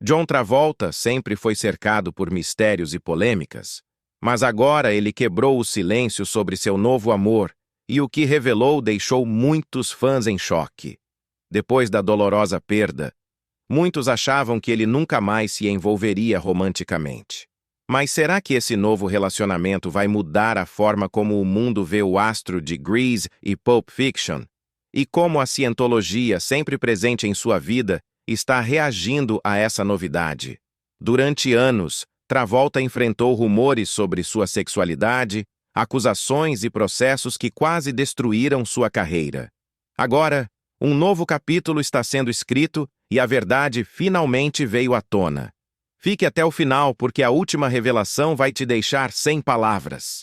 John Travolta sempre foi cercado por mistérios e polêmicas, mas agora ele quebrou o silêncio sobre seu novo amor e o que revelou deixou muitos fãs em choque. Depois da dolorosa perda, muitos achavam que ele nunca mais se envolveria romanticamente. Mas será que esse novo relacionamento vai mudar a forma como o mundo vê o astro de Grease e Pulp Fiction? E como a cientologia, sempre presente em sua vida, está reagindo a essa novidade? Durante anos, Travolta enfrentou rumores sobre sua sexualidade, acusações e processos que quase destruíram sua carreira. Agora, um novo capítulo está sendo escrito e a verdade finalmente veio à tona. Fique até o final, porque a última revelação vai te deixar sem palavras.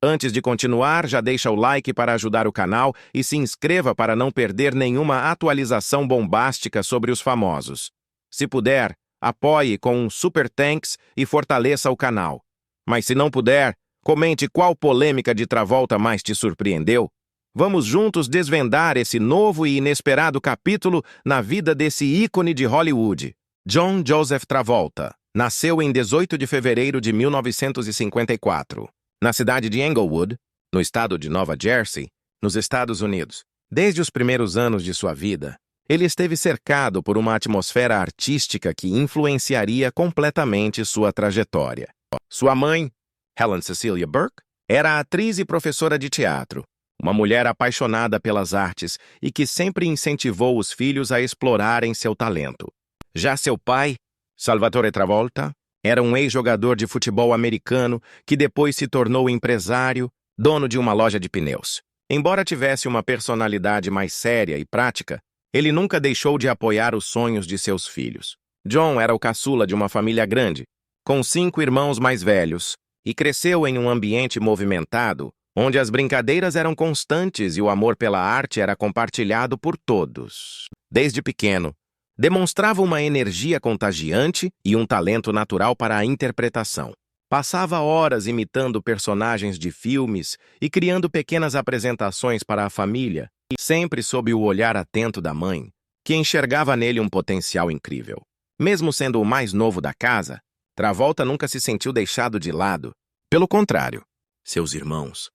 Antes de continuar, já deixa o like para ajudar o canal e se inscreva para não perder nenhuma atualização bombástica sobre os famosos. Se puder, apoie com um Super Thanks e fortaleça o canal. Mas se não puder, comente qual polêmica de Travolta mais te surpreendeu. Vamos juntos desvendar esse novo e inesperado capítulo na vida desse ícone de Hollywood. John Joseph Travolta nasceu em 18 de fevereiro de 1954, na cidade de Englewood, no estado de Nova Jersey, nos Estados Unidos. Desde os primeiros anos de sua vida, ele esteve cercado por uma atmosfera artística que influenciaria completamente sua trajetória. Sua mãe, Helen Cecilia Burke, era atriz e professora de teatro, uma mulher apaixonada pelas artes e que sempre incentivou os filhos a explorarem seu talento. Já seu pai, Salvatore Travolta, era um ex-jogador de futebol americano que depois se tornou empresário, dono de uma loja de pneus. Embora tivesse uma personalidade mais séria e prática, ele nunca deixou de apoiar os sonhos de seus filhos. John era o caçula de uma família grande, com 5 irmãos mais velhos, e cresceu em um ambiente movimentado, onde as brincadeiras eram constantes e o amor pela arte era compartilhado por todos. Desde pequeno, demonstrava uma energia contagiante e um talento natural para a interpretação. Passava horas imitando personagens de filmes e criando pequenas apresentações para a família, sempre sob o olhar atento da mãe, que enxergava nele um potencial incrível. Mesmo sendo o mais novo da casa, Travolta nunca se sentiu deixado de lado. Pelo contrário, seus irmãos,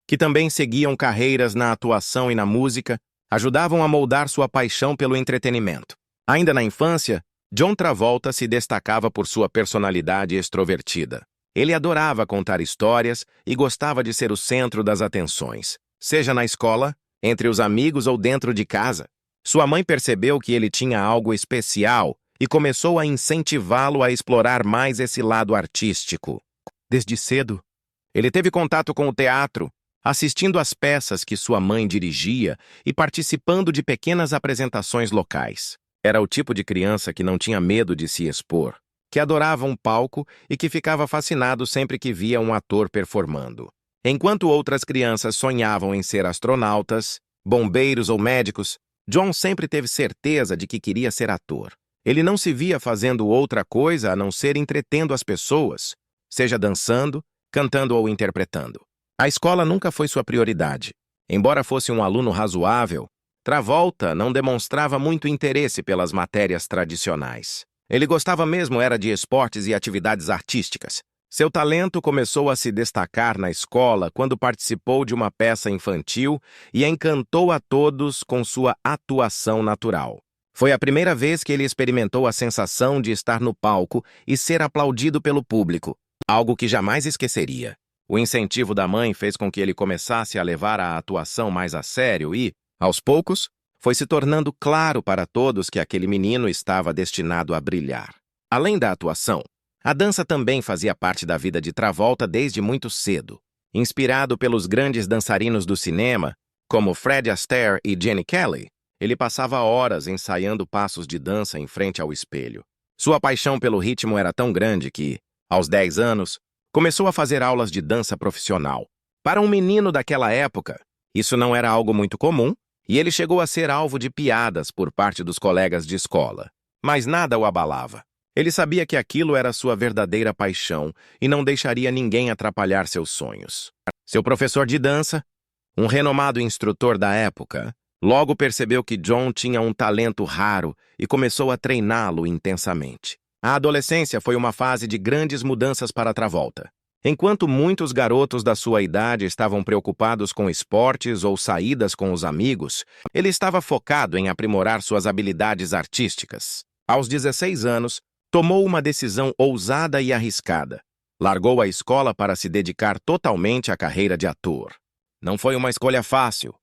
que também seguiam carreiras na atuação e na música, ajudavam a moldar sua paixão pelo entretenimento. Ainda na infância, John Travolta se destacava por sua personalidade extrovertida. Ele adorava contar histórias e gostava de ser o centro das atenções, seja na escola, entre os amigos ou dentro de casa. Sua mãe percebeu que ele tinha algo especial e começou a incentivá-lo a explorar mais esse lado artístico. Desde cedo, ele teve contato com o teatro, assistindo às peças que sua mãe dirigia e participando de pequenas apresentações locais. Era o tipo de criança que não tinha medo de se expor, que adorava um palco e que ficava fascinado sempre que via um ator performando. Enquanto outras crianças sonhavam em ser astronautas, bombeiros ou médicos, John sempre teve certeza de que queria ser ator. Ele não se via fazendo outra coisa a não ser entretendo as pessoas, seja dançando, cantando ou interpretando. A escola nunca foi sua prioridade. Embora fosse um aluno razoável, Travolta não demonstrava muito interesse pelas matérias tradicionais. Ele gostava mesmo era de esportes e atividades artísticas. Seu talento começou a se destacar na escola quando participou de uma peça infantil e encantou a todos com sua atuação natural. Foi a primeira vez que ele experimentou a sensação de estar no palco e ser aplaudido pelo público, algo que jamais esqueceria. O incentivo da mãe fez com que ele começasse a levar a atuação mais a sério e, aos poucos, foi se tornando claro para todos que aquele menino estava destinado a brilhar. Além da atuação, a dança também fazia parte da vida de Travolta desde muito cedo. Inspirado pelos grandes dançarinos do cinema, como Fred Astaire e Gene Kelly, ele passava horas ensaiando passos de dança em frente ao espelho. Sua paixão pelo ritmo era tão grande que, aos 10 anos, começou a fazer aulas de dança profissional. Para um menino daquela época, isso não era algo muito comum, e ele chegou a ser alvo de piadas por parte dos colegas de escola. Mas nada o abalava. Ele sabia que aquilo era sua verdadeira paixão e não deixaria ninguém atrapalhar seus sonhos. Seu professor de dança, um renomado instrutor da época, logo percebeu que John tinha um talento raro e começou a treiná-lo intensamente. A adolescência foi uma fase de grandes mudanças para Travolta. Enquanto muitos garotos da sua idade estavam preocupados com esportes ou saídas com os amigos, ele estava focado em aprimorar suas habilidades artísticas. Aos 16 anos, tomou uma decisão ousada e arriscada. Largou a escola para se dedicar totalmente à carreira de ator. Não foi uma escolha fácil,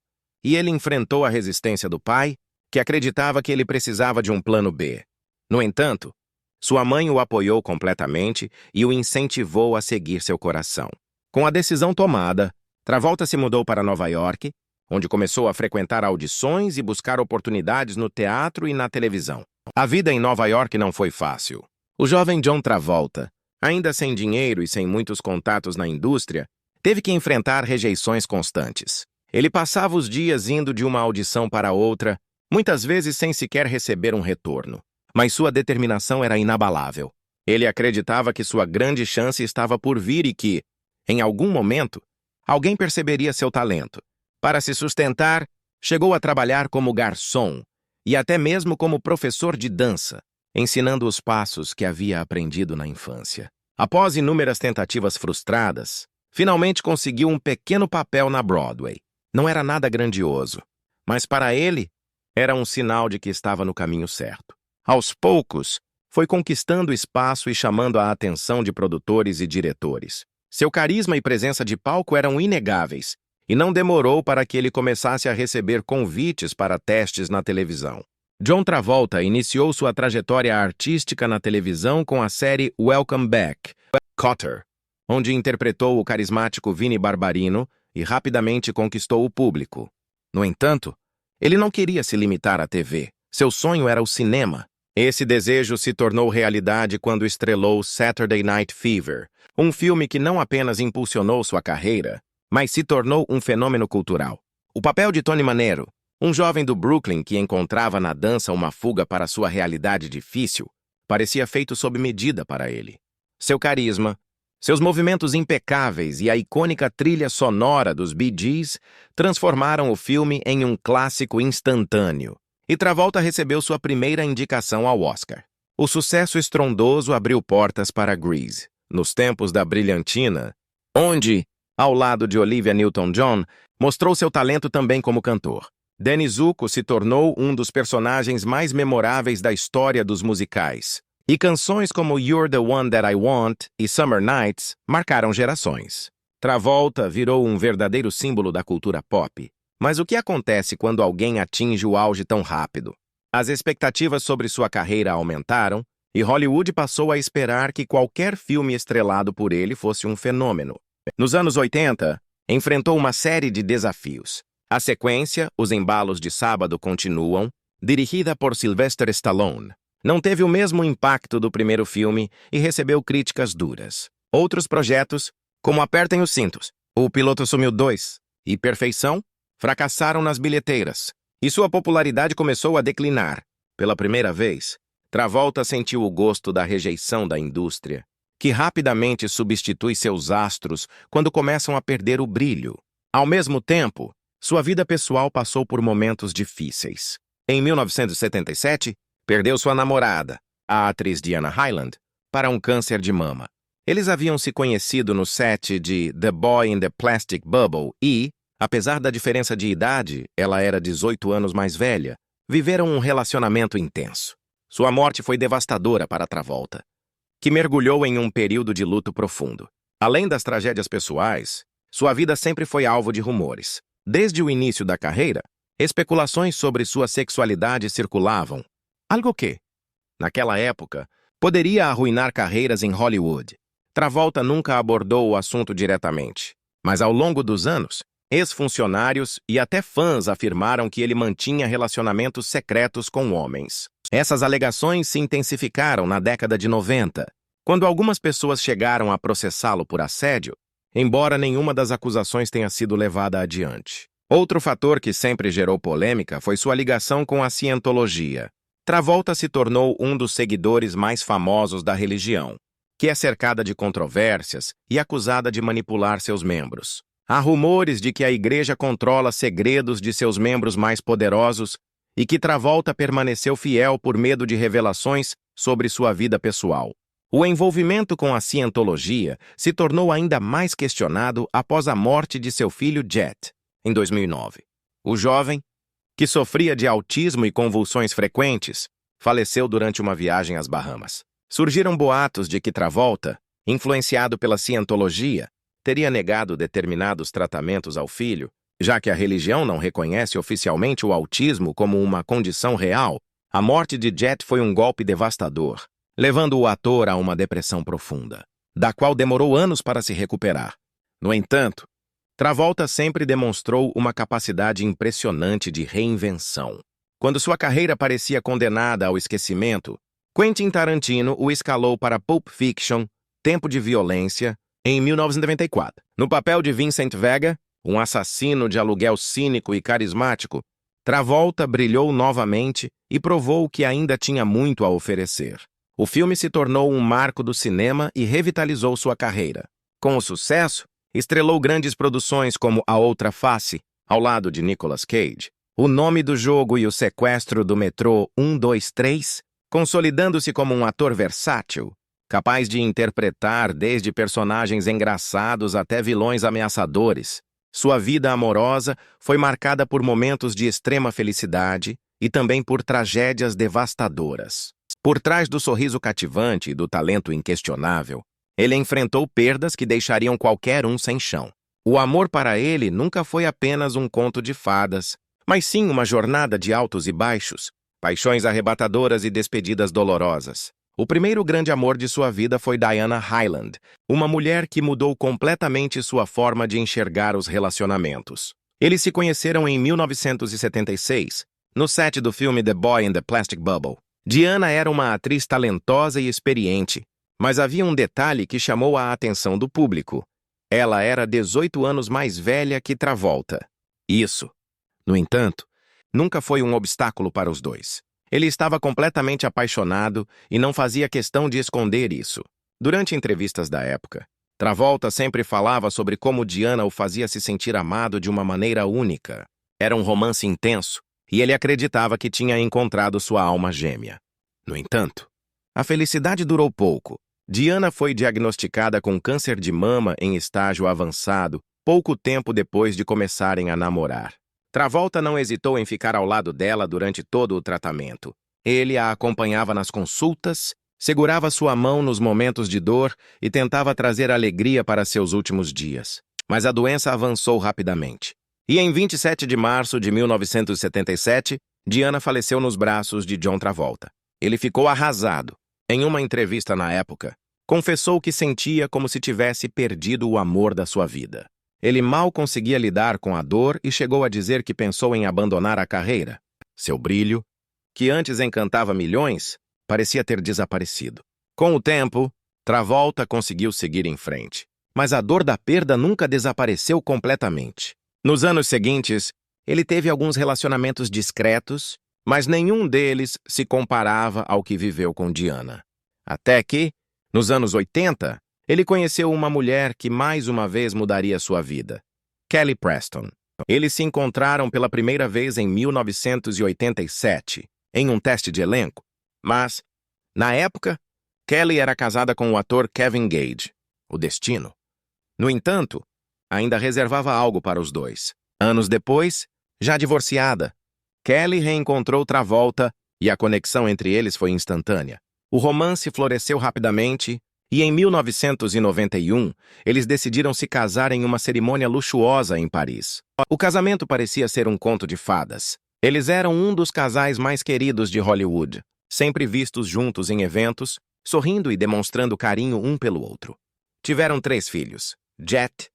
e ele enfrentou a resistência do pai, que acreditava que ele precisava de um plano B. No entanto, sua mãe o apoiou completamente e o incentivou a seguir seu coração. Com a decisão tomada, Travolta se mudou para Nova York, onde começou a frequentar audições e buscar oportunidades no teatro e na televisão. A vida em Nova York não foi fácil. O jovem John Travolta, ainda sem dinheiro e sem muitos contatos na indústria, teve que enfrentar rejeições constantes. Ele passava os dias indo de uma audição para outra, muitas vezes sem sequer receber um retorno. Mas sua determinação era inabalável. Ele acreditava que sua grande chance estava por vir e que, em algum momento, alguém perceberia seu talento. Para se sustentar, chegou a trabalhar como garçom e até mesmo como professor de dança, ensinando os passos que havia aprendido na infância. Após inúmeras tentativas frustradas, finalmente conseguiu um pequeno papel na Broadway. Não era nada grandioso, mas para ele era um sinal de que estava no caminho certo. Aos poucos, foi conquistando espaço e chamando a atenção de produtores e diretores. Seu carisma e presença de palco eram inegáveis, e não demorou para que ele começasse a receber convites para testes na televisão. John Travolta iniciou sua trajetória artística na televisão com a série Welcome Back, Kotter, onde interpretou o carismático Vinnie Barbarino e rapidamente conquistou o público. No entanto, ele não queria se limitar à TV. Seu sonho era o cinema. Esse desejo se tornou realidade quando estrelou Saturday Night Fever, um filme que não apenas impulsionou sua carreira, mas se tornou um fenômeno cultural. O papel de Tony Manero, um jovem do Brooklyn que encontrava na dança uma fuga para sua realidade difícil, parecia feito sob medida para ele. Seu carisma, seus movimentos impecáveis e a icônica trilha sonora dos Bee Gees transformaram o filme em um clássico instantâneo. E Travolta recebeu sua primeira indicação ao Oscar. O sucesso estrondoso abriu portas para Grease, nos tempos da brilhantina, onde, ao lado de Olivia Newton-John, mostrou seu talento também como cantor. Danny Zuko se tornou um dos personagens mais memoráveis da história dos musicais, e canções como You're the One That I Want e Summer Nights marcaram gerações. Travolta virou um verdadeiro símbolo da cultura pop. Mas o que acontece quando alguém atinge o auge tão rápido? As expectativas sobre sua carreira aumentaram e Hollywood passou a esperar que qualquer filme estrelado por ele fosse um fenômeno. Nos anos 80, enfrentou uma série de desafios. A sequência, Os Embalos de Sábado Continuam, dirigida por Sylvester Stallone, não teve o mesmo impacto do primeiro filme e recebeu críticas duras. Outros projetos, como Apertem os Cintos, O Piloto Sumiu 2 e Perfeição, fracassaram nas bilheteiras, e sua popularidade começou a declinar. Pela primeira vez, Travolta sentiu o gosto da rejeição da indústria, que rapidamente substitui seus astros quando começam a perder o brilho. Ao mesmo tempo, sua vida pessoal passou por momentos difíceis. Em 1977, perdeu sua namorada, a atriz Diana Hyland, para um câncer de mama. Eles haviam se conhecido no set de The Boy in the Plastic Bubble e, apesar da diferença de idade, ela era 18 anos mais velha, viveram um relacionamento intenso. Sua morte foi devastadora para Travolta, que mergulhou em um período de luto profundo. Além das tragédias pessoais, sua vida sempre foi alvo de rumores. Desde o início da carreira, especulações sobre sua sexualidade circulavam, algo que, naquela época, poderia arruinar carreiras em Hollywood. Travolta nunca abordou o assunto diretamente, mas ao longo dos anos, ex-funcionários e até fãs afirmaram que ele mantinha relacionamentos secretos com homens. Essas alegações se intensificaram na década de 90, quando algumas pessoas chegaram a processá-lo por assédio, embora nenhuma das acusações tenha sido levada adiante. Outro fator que sempre gerou polêmica foi sua ligação com a cientologia. Travolta se tornou um dos seguidores mais famosos da religião, que é cercada de controvérsias e acusada de manipular seus membros. Há rumores de que a igreja controla segredos de seus membros mais poderosos e que Travolta permaneceu fiel por medo de revelações sobre sua vida pessoal. O envolvimento com a cientologia se tornou ainda mais questionado após a morte de seu filho Jet, em 2009. O jovem, que sofria de autismo e convulsões frequentes, faleceu durante uma viagem às Bahamas. Surgiram boatos de que Travolta, influenciado pela cientologia, teria negado determinados tratamentos ao filho, já que a religião não reconhece oficialmente o autismo como uma condição real. A morte de Jet foi um golpe devastador, levando o ator a uma depressão profunda, da qual demorou anos para se recuperar. No entanto, Travolta sempre demonstrou uma capacidade impressionante de reinvenção. Quando sua carreira parecia condenada ao esquecimento, Quentin Tarantino o escalou para Pulp Fiction, Tempo de Violência, em 1994. No papel de Vincent Vega, um assassino de aluguel cínico e carismático, Travolta brilhou novamente e provou que ainda tinha muito a oferecer. O filme se tornou um marco do cinema e revitalizou sua carreira. Com o sucesso, estrelou grandes produções como A Outra Face, ao lado de Nicolas Cage, O Nome do Jogo e O Sequestro do Metrô 123, consolidando-se como um ator versátil, capaz de interpretar desde personagens engraçados até vilões ameaçadores. Sua vida amorosa foi marcada por momentos de extrema felicidade e também por tragédias devastadoras. Por trás do sorriso cativante e do talento inquestionável, ele enfrentou perdas que deixariam qualquer um sem chão. O amor para ele nunca foi apenas um conto de fadas, mas sim uma jornada de altos e baixos, paixões arrebatadoras e despedidas dolorosas. O primeiro grande amor de sua vida foi Diana Hyland, uma mulher que mudou completamente sua forma de enxergar os relacionamentos. Eles se conheceram em 1976, no set do filme The Boy in the Plastic Bubble. Diana era uma atriz talentosa e experiente, mas havia um detalhe que chamou a atenção do público. Ela era 18 anos mais velha que Travolta. Isso, no entanto, nunca foi um obstáculo para os dois. Ele estava completamente apaixonado e não fazia questão de esconder isso. Durante entrevistas da época, Travolta sempre falava sobre como Diana o fazia se sentir amado de uma maneira única. Era um romance intenso e ele acreditava que tinha encontrado sua alma gêmea. No entanto, a felicidade durou pouco. Diana foi diagnosticada com câncer de mama em estágio avançado pouco tempo depois de começarem a namorar. Travolta não hesitou em ficar ao lado dela durante todo o tratamento. Ele a acompanhava nas consultas, segurava sua mão nos momentos de dor e tentava trazer alegria para seus últimos dias. Mas a doença avançou rapidamente. E em 27 de março de 1977, Diana faleceu nos braços de John Travolta. Ele ficou arrasado. Em uma entrevista na época, confessou que sentia como se tivesse perdido o amor da sua vida. Ele mal conseguia lidar com a dor e chegou a dizer que pensou em abandonar a carreira. Seu brilho, que antes encantava milhões, parecia ter desaparecido. Com o tempo, Travolta conseguiu seguir em frente, mas a dor da perda nunca desapareceu completamente. Nos anos seguintes, ele teve alguns relacionamentos discretos, mas nenhum deles se comparava ao que viveu com Diana. Até que, nos anos 80, ele conheceu uma mulher que mais uma vez mudaria sua vida, Kelly Preston. Eles se encontraram pela primeira vez em 1987, em um teste de elenco, mas, na época, Kelly era casada com o ator Kevin Gage, o destino. No entanto, ainda reservava algo para os dois. Anos depois, já divorciada, Kelly reencontrou Travolta e a conexão entre eles foi instantânea. O romance floresceu rapidamente e, em 1991, eles decidiram se casar em uma cerimônia luxuosa em Paris. O casamento parecia ser um conto de fadas. Eles eram um dos casais mais queridos de Hollywood, sempre vistos juntos em eventos, sorrindo e demonstrando carinho um pelo outro. Tiveram 3 filhos, Jet,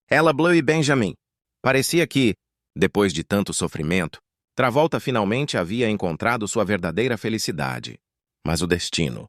Ella Bleu e Benjamin. Parecia que, depois de tanto sofrimento, Travolta finalmente havia encontrado sua verdadeira felicidade. Mas o destino,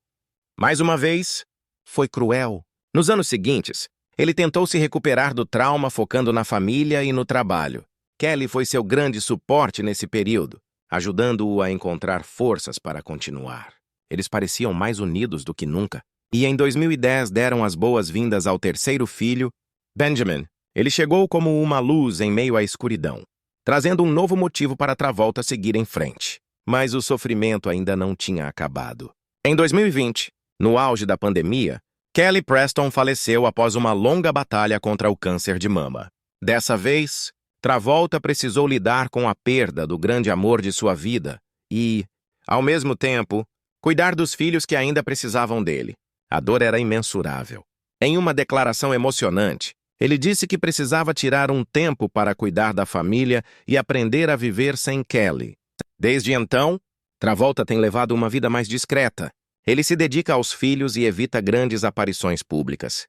mais uma vez, foi cruel. Nos anos seguintes, ele tentou se recuperar do trauma focando na família e no trabalho. Kelly foi seu grande suporte nesse período, ajudando-o a encontrar forças para continuar. Eles pareciam mais unidos do que nunca. E em 2010 deram as boas-vindas ao terceiro filho, Benjamin. Ele chegou como uma luz em meio à escuridão, trazendo um novo motivo para Travolta seguir em frente. Mas o sofrimento ainda não tinha acabado. Em 2020, no auge da pandemia, Kelly Preston faleceu após uma longa batalha contra o câncer de mama. Dessa vez, Travolta precisou lidar com a perda do grande amor de sua vida e, ao mesmo tempo, cuidar dos filhos que ainda precisavam dele. A dor era imensurável. Em uma declaração emocionante, ele disse que precisava tirar um tempo para cuidar da família e aprender a viver sem Kelly. Desde então, Travolta tem levado uma vida mais discreta. Ele se dedica aos filhos e evita grandes aparições públicas.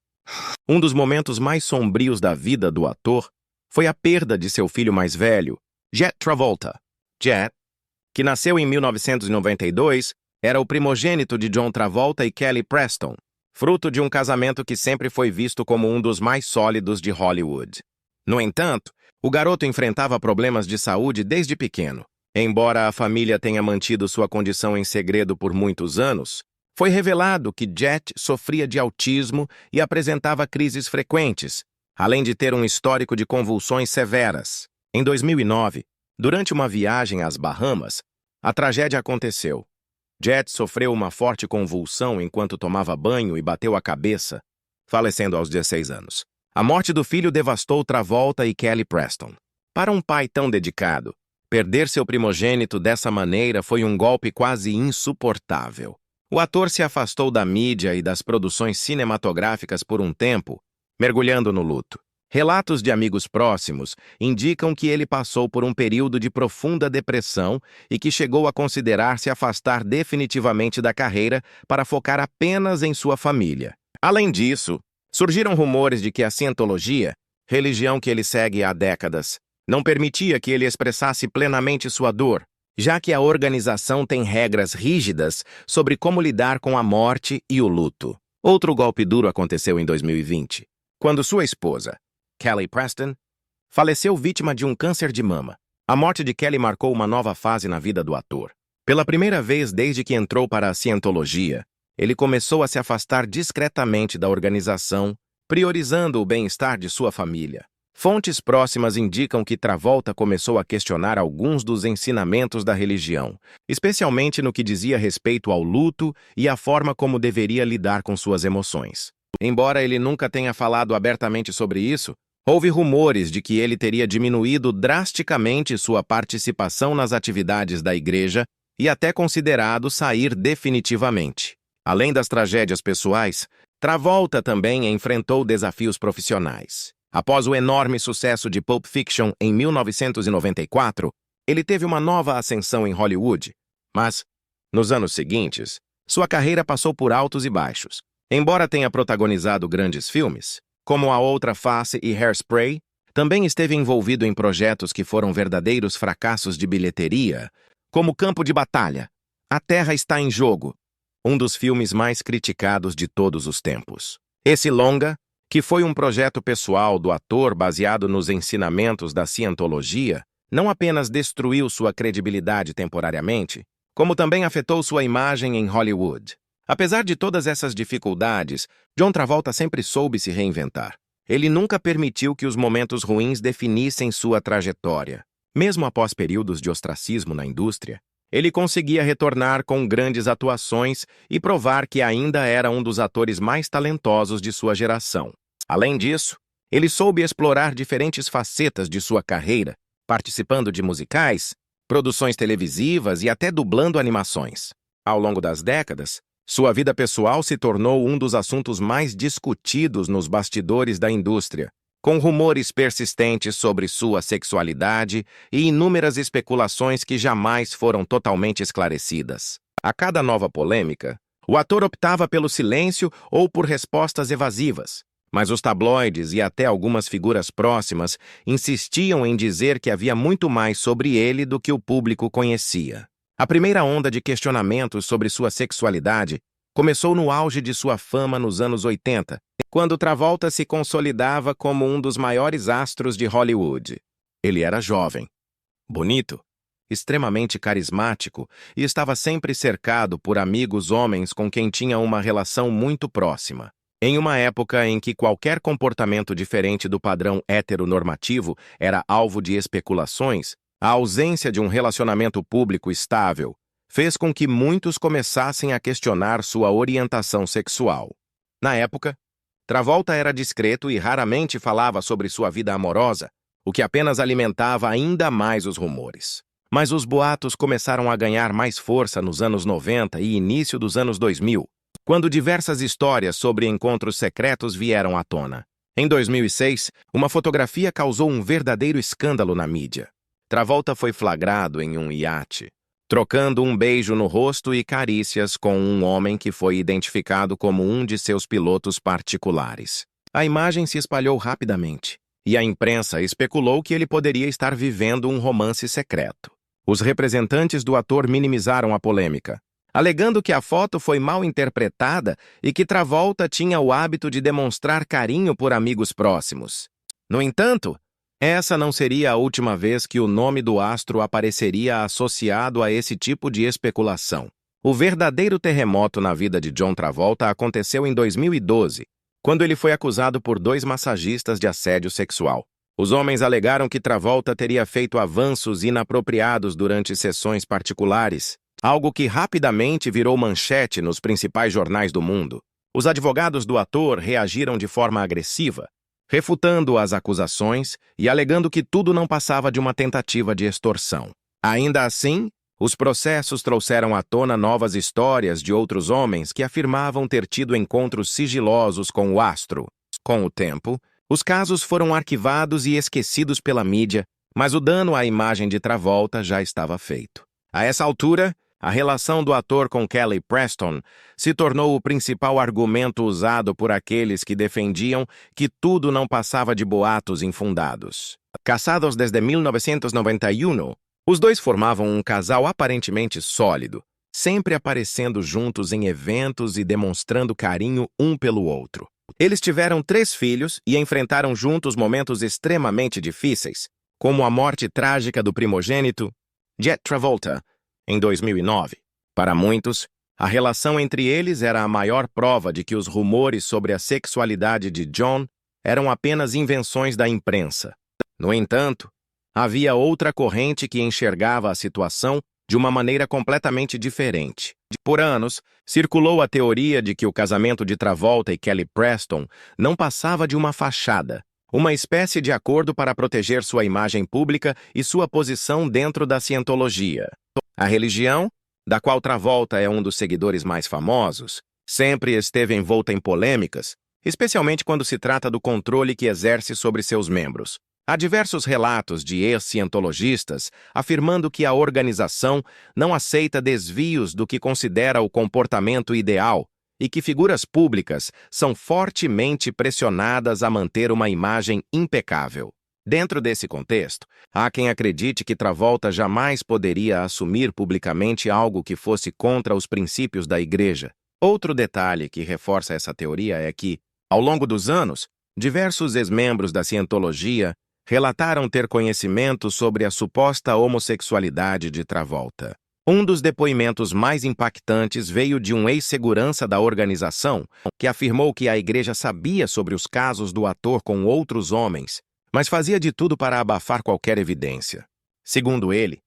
Um dos momentos mais sombrios da vida do ator foi a perda de seu filho mais velho, Jet Travolta. Jet, que nasceu em 1992, era o primogênito de John Travolta e Kelly Preston, fruto de um casamento que sempre foi visto como um dos mais sólidos de Hollywood. No entanto, o garoto enfrentava problemas de saúde desde pequeno. Embora a família tenha mantido sua condição em segredo por muitos anos, foi revelado que Jet sofria de autismo e apresentava crises frequentes, além de ter um histórico de convulsões severas. Em 2009, durante uma viagem às Bahamas, a tragédia aconteceu. Jet sofreu uma forte convulsão enquanto tomava banho e bateu a cabeça, falecendo aos 16 anos. A morte do filho devastou Travolta e Kelly Preston. Para um pai tão dedicado, perder seu primogênito dessa maneira foi um golpe quase insuportável. O ator se afastou da mídia e das produções cinematográficas por um tempo, mergulhando no luto. Relatos de amigos próximos indicam que ele passou por um período de profunda depressão e que chegou a considerar se afastar definitivamente da carreira para focar apenas em sua família. Além disso, surgiram rumores de que a Scientologia, religião que ele segue há décadas, não permitia que ele expressasse plenamente sua dor, já que a organização tem regras rígidas sobre como lidar com a morte e o luto. Outro golpe duro aconteceu em 2020, quando sua esposa, Kelly Preston, faleceu vítima de um câncer de mama. A morte de Kelly marcou uma nova fase na vida do ator. Pela primeira vez desde que entrou para a Scientologia, ele começou a se afastar discretamente da organização, priorizando o bem-estar de sua família. Fontes próximas indicam que Travolta começou a questionar alguns dos ensinamentos da religião, especialmente no que dizia respeito ao luto e à forma como deveria lidar com suas emoções. Embora ele nunca tenha falado abertamente sobre isso, houve rumores de que ele teria diminuído drasticamente sua participação nas atividades da igreja e até considerado sair definitivamente. Além das tragédias pessoais, Travolta também enfrentou desafios profissionais. Após o enorme sucesso de Pulp Fiction em 1994, ele teve uma nova ascensão em Hollywood, mas, nos anos seguintes, sua carreira passou por altos e baixos. Embora tenha protagonizado grandes filmes, como A Outra Face e Hairspray, também esteve envolvido em projetos que foram verdadeiros fracassos de bilheteria, como Campo de Batalha, A Terra Está em Jogo, um dos filmes mais criticados de todos os tempos. Esse longa, que foi um projeto pessoal do ator baseado nos ensinamentos da Scientologia, não apenas destruiu sua credibilidade temporariamente, como também afetou sua imagem em Hollywood. Apesar de todas essas dificuldades, John Travolta sempre soube se reinventar. Ele nunca permitiu que os momentos ruins definissem sua trajetória. Mesmo após períodos de ostracismo na indústria, ele conseguia retornar com grandes atuações e provar que ainda era um dos atores mais talentosos de sua geração. Além disso, ele soube explorar diferentes facetas de sua carreira, participando de musicais, produções televisivas e até dublando animações. Ao longo das décadas, sua vida pessoal se tornou um dos assuntos mais discutidos nos bastidores da indústria, com rumores persistentes sobre sua sexualidade e inúmeras especulações que jamais foram totalmente esclarecidas. A cada nova polêmica, o ator optava pelo silêncio ou por respostas evasivas, mas os tabloides e até algumas figuras próximas insistiam em dizer que havia muito mais sobre ele do que o público conhecia. A primeira onda de questionamentos sobre sua sexualidade começou no auge de sua fama nos anos 80, quando Travolta se consolidava como um dos maiores astros de Hollywood. Ele era jovem, bonito, extremamente carismático e estava sempre cercado por amigos homens com quem tinha uma relação muito próxima. Em uma época em que qualquer comportamento diferente do padrão heteronormativo era alvo de especulações, a ausência de um relacionamento público estável fez com que muitos começassem a questionar sua orientação sexual. Na época, Travolta era discreto e raramente falava sobre sua vida amorosa, o que apenas alimentava ainda mais os rumores. Mas os boatos começaram a ganhar mais força nos anos 90 e início dos anos 2000, quando diversas histórias sobre encontros secretos vieram à tona. Em 2006, uma fotografia causou um verdadeiro escândalo na mídia. Travolta foi flagrado em um iate, trocando um beijo no rosto e carícias com um homem que foi identificado como um de seus pilotos particulares. A imagem se espalhou rapidamente, e a imprensa especulou que ele poderia estar vivendo um romance secreto. Os representantes do ator minimizaram a polêmica, alegando que a foto foi mal interpretada e que Travolta tinha o hábito de demonstrar carinho por amigos próximos. No entanto, essa não seria a última vez que o nome do astro apareceria associado a esse tipo de especulação. O verdadeiro terremoto na vida de John Travolta aconteceu em 2012, quando ele foi acusado por 2 massagistas de assédio sexual. Os homens alegaram que Travolta teria feito avanços inapropriados durante sessões particulares, algo que rapidamente virou manchete nos principais jornais do mundo. Os advogados do ator reagiram de forma agressiva, refutando as acusações e alegando que tudo não passava de uma tentativa de extorsão. Ainda assim, os processos trouxeram à tona novas histórias de outros homens que afirmavam ter tido encontros sigilosos com o astro. Com o tempo, os casos foram arquivados e esquecidos pela mídia, mas o dano à imagem de Travolta já estava feito. A essa altura, a relação do ator com Kelly Preston se tornou o principal argumento usado por aqueles que defendiam que tudo não passava de boatos infundados. Casados desde 1991, os dois formavam um casal aparentemente sólido, sempre aparecendo juntos em eventos e demonstrando carinho um pelo outro. Eles tiveram 3 filhos e enfrentaram juntos momentos extremamente difíceis, como a morte trágica do primogênito, Jet Travolta, em 2009. Para muitos, a relação entre eles era a maior prova de que os rumores sobre a sexualidade de John eram apenas invenções da imprensa. No entanto, havia outra corrente que enxergava a situação de uma maneira completamente diferente. Por anos, circulou a teoria de que o casamento de Travolta e Kelly Preston não passava de uma fachada, uma espécie de acordo para proteger sua imagem pública e sua posição dentro da cientologia. A religião, da qual Travolta é um dos seguidores mais famosos, sempre esteve envolta em polêmicas, especialmente quando se trata do controle que exerce sobre seus membros. Há diversos relatos de ex-cientologistas afirmando que a organização não aceita desvios do que considera o comportamento ideal e que figuras públicas são fortemente pressionadas a manter uma imagem impecável. Dentro desse contexto, há quem acredite que Travolta jamais poderia assumir publicamente algo que fosse contra os princípios da igreja. Outro detalhe que reforça essa teoria é que, ao longo dos anos, diversos ex-membros da cientologia relataram ter conhecimento sobre a suposta homossexualidade de Travolta. Um dos depoimentos mais impactantes veio de um ex-segurança da organização, que afirmou que a igreja sabia sobre os casos do ator com outros homens, mas fazia de tudo para abafar qualquer evidência. Segundo ele,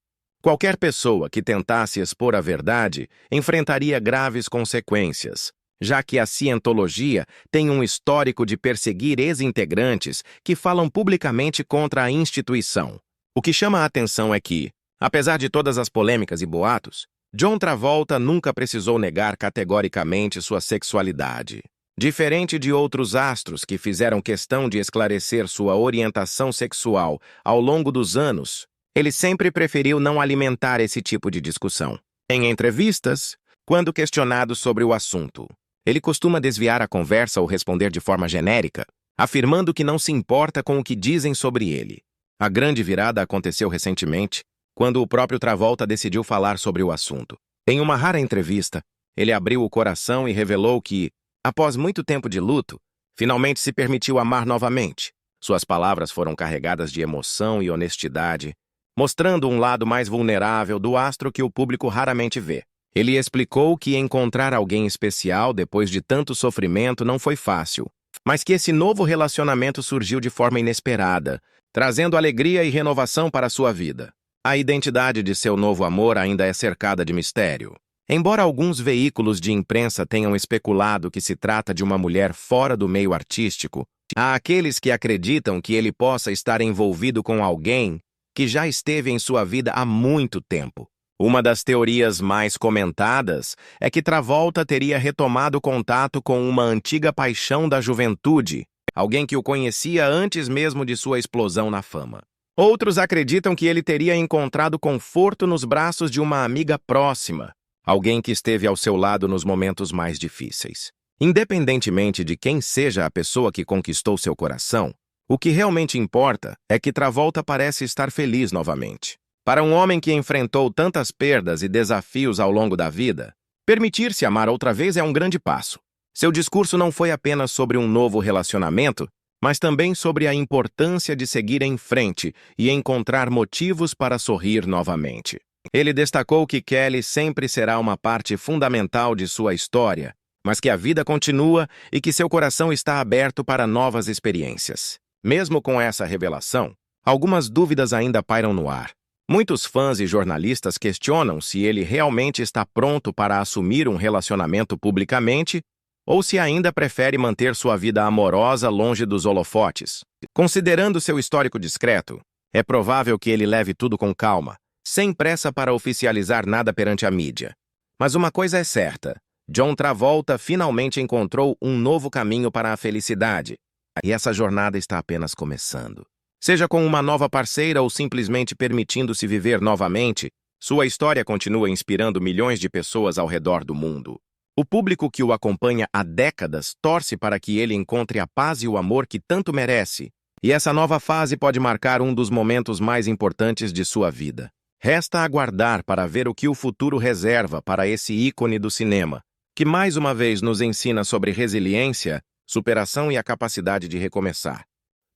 qualquer pessoa que tentasse expor a verdade enfrentaria graves consequências, já que a cientologia tem um histórico de perseguir ex-integrantes que falam publicamente contra a instituição. O que chama a atenção é que, apesar de todas as polêmicas e boatos, John Travolta nunca precisou negar categoricamente sua sexualidade. Diferente de outros astros que fizeram questão de esclarecer sua orientação sexual ao longo dos anos, ele sempre preferiu não alimentar esse tipo de discussão. Em entrevistas, quando questionado sobre o assunto, ele costuma desviar a conversa ou responder de forma genérica, afirmando que não se importa com o que dizem sobre ele. A grande virada aconteceu recentemente, quando o próprio Travolta decidiu falar sobre o assunto. Em uma rara entrevista, ele abriu o coração e revelou que, após muito tempo de luto, finalmente se permitiu amar novamente. Suas palavras foram carregadas de emoção e honestidade, mostrando um lado mais vulnerável do astro que o público raramente vê. Ele explicou que encontrar alguém especial depois de tanto sofrimento não foi fácil, mas que esse novo relacionamento surgiu de forma inesperada, trazendo alegria e renovação para sua vida. A identidade de seu novo amor ainda é cercada de mistério. Embora alguns veículos de imprensa tenham especulado que se trata de uma mulher fora do meio artístico, há aqueles que acreditam que ele possa estar envolvido com alguém que já esteve em sua vida há muito tempo. Uma das teorias mais comentadas é que Travolta teria retomado contato com uma antiga paixão da juventude, alguém que o conhecia antes mesmo de sua explosão na fama. Outros acreditam que ele teria encontrado conforto nos braços de uma amiga próxima, alguém que esteve ao seu lado nos momentos mais difíceis. Independentemente de quem seja a pessoa que conquistou seu coração, o que realmente importa é que Travolta parece estar feliz novamente. Para um homem que enfrentou tantas perdas e desafios ao longo da vida, permitir-se amar outra vez é um grande passo. Seu discurso não foi apenas sobre um novo relacionamento, mas também sobre a importância de seguir em frente e encontrar motivos para sorrir novamente. Ele destacou que Kelly sempre será uma parte fundamental de sua história, mas que a vida continua e que seu coração está aberto para novas experiências. Mesmo com essa revelação, algumas dúvidas ainda pairam no ar. Muitos fãs e jornalistas questionam se ele realmente está pronto para assumir um relacionamento publicamente ou se ainda prefere manter sua vida amorosa longe dos holofotes. Considerando seu histórico discreto, é provável que ele leve tudo com calma, sem pressa para oficializar nada perante a mídia. Mas uma coisa é certa, John Travolta finalmente encontrou um novo caminho para a felicidade, e essa jornada está apenas começando. Seja com uma nova parceira ou simplesmente permitindo-se viver novamente, sua história continua inspirando milhões de pessoas ao redor do mundo. O público que o acompanha há décadas torce para que ele encontre a paz e o amor que tanto merece, e essa nova fase pode marcar um dos momentos mais importantes de sua vida. Resta aguardar para ver o que o futuro reserva para esse ícone do cinema, que mais uma vez nos ensina sobre resiliência, superação e a capacidade de recomeçar.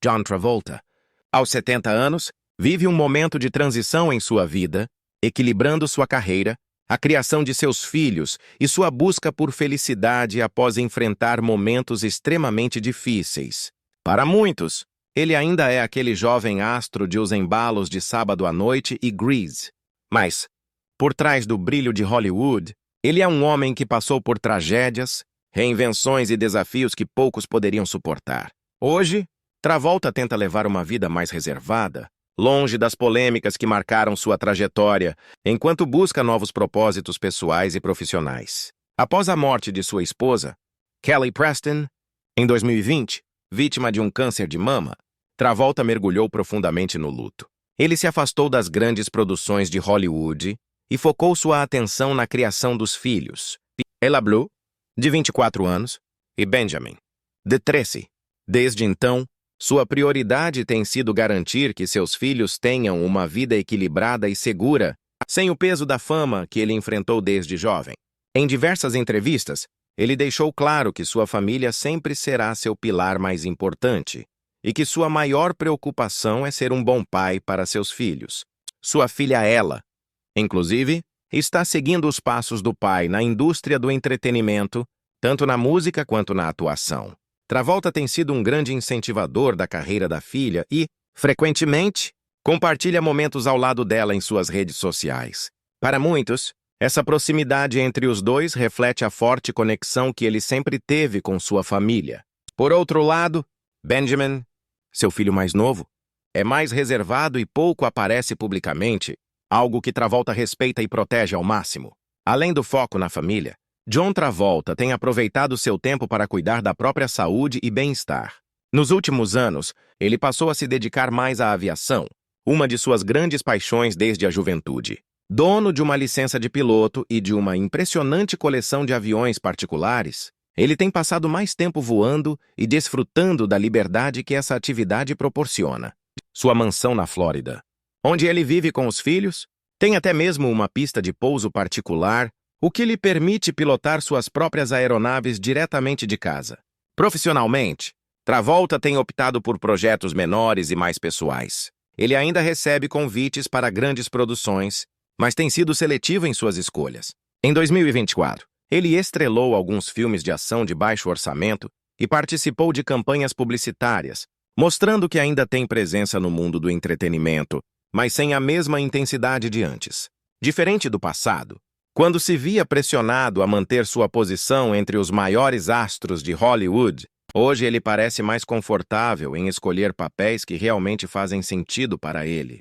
John Travolta, aos 70 anos, vive um momento de transição em sua vida, equilibrando sua carreira, a criação de seus filhos e sua busca por felicidade após enfrentar momentos extremamente difíceis. Para muitos, ele ainda é aquele jovem astro de Os Embalos de Sábado à Noite e Grease. Mas, por trás do brilho de Hollywood, ele é um homem que passou por tragédias, reinvenções e desafios que poucos poderiam suportar. Hoje, Travolta tenta levar uma vida mais reservada, longe das polêmicas que marcaram sua trajetória, enquanto busca novos propósitos pessoais e profissionais. Após a morte de sua esposa, Kelly Preston, em 2020, vítima de um câncer de mama, Travolta mergulhou profundamente no luto. Ele se afastou das grandes produções de Hollywood e focou sua atenção na criação dos filhos, Ella Blue, de 24 anos, e Benjamin, de 13. Desde então, sua prioridade tem sido garantir que seus filhos tenham uma vida equilibrada e segura, sem o peso da fama que ele enfrentou desde jovem. Em diversas entrevistas, ele deixou claro que sua família sempre será seu pilar mais importante e que sua maior preocupação é ser um bom pai para seus filhos. Sua filha Ella, inclusive, está seguindo os passos do pai na indústria do entretenimento, tanto na música quanto na atuação. Travolta tem sido um grande incentivador da carreira da filha e, frequentemente, compartilha momentos ao lado dela em suas redes sociais. Para muitos, essa proximidade entre os dois reflete a forte conexão que ele sempre teve com sua família. Por outro lado, Benjamin, seu filho mais novo, é mais reservado e pouco aparece publicamente, algo que Travolta respeita e protege ao máximo. Além do foco na família, John Travolta tem aproveitado seu tempo para cuidar da própria saúde e bem-estar. Nos últimos anos, ele passou a se dedicar mais à aviação, uma de suas grandes paixões desde a juventude. Dono de uma licença de piloto e de uma impressionante coleção de aviões particulares, ele tem passado mais tempo voando e desfrutando da liberdade que essa atividade proporciona. Sua mansão na Flórida, onde ele vive com os filhos, tem até mesmo uma pista de pouso particular, o que lhe permite pilotar suas próprias aeronaves diretamente de casa. Profissionalmente, Travolta tem optado por projetos menores e mais pessoais. Ele ainda recebe convites para grandes produções, mas tem sido seletivo em suas escolhas. Em 2024, ele estrelou alguns filmes de ação de baixo orçamento e participou de campanhas publicitárias, mostrando que ainda tem presença no mundo do entretenimento, mas sem a mesma intensidade de antes. Diferente do passado, quando se via pressionado a manter sua posição entre os maiores astros de Hollywood, hoje ele parece mais confortável em escolher papéis que realmente fazem sentido para ele.